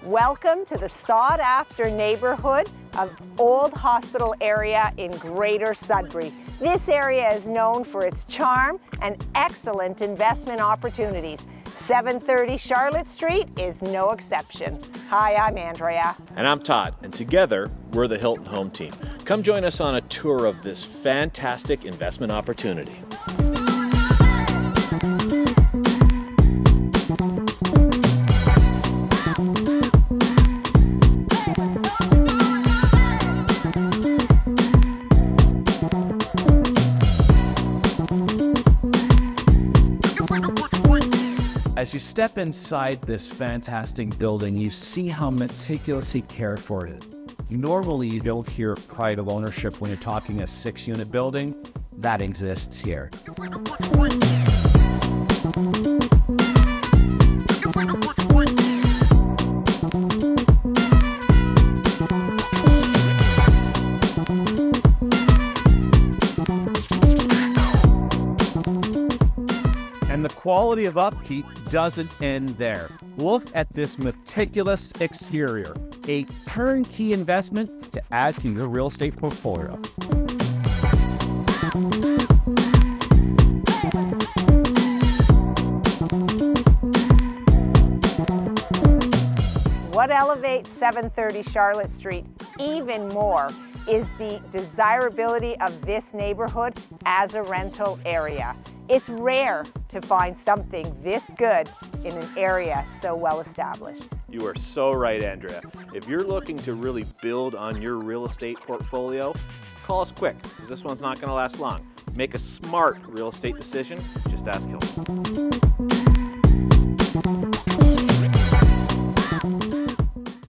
Welcome to the sought-after neighborhood of Old Hospital area in Greater Sudbury. This area is known for its charm and excellent investment opportunities. 730 Charlotte Street is no exception. Hi, I'm Andrea. And I'm Todd, and together we're the Hilton Home Team. Come join us on a tour of this fantastic investment opportunity. As you step inside this fantastic building, you see how meticulously cared for it is. Normally, you don't hear pride of ownership when you're talking a 6-unit building. That exists here. And the quality of upkeep doesn't end there. Look at this meticulous exterior, a turnkey investment to add to your real estate portfolio. What elevates 730 Charlotte Street even more is the desirability of this neighborhood as a rental area. It's rare to find something this good in an area so well established. You are so right, Andrea. If you're looking to really build on your real estate portfolio, call us quick, because this one's not going to last long. Make a smart real estate decision. Just ask Hilton.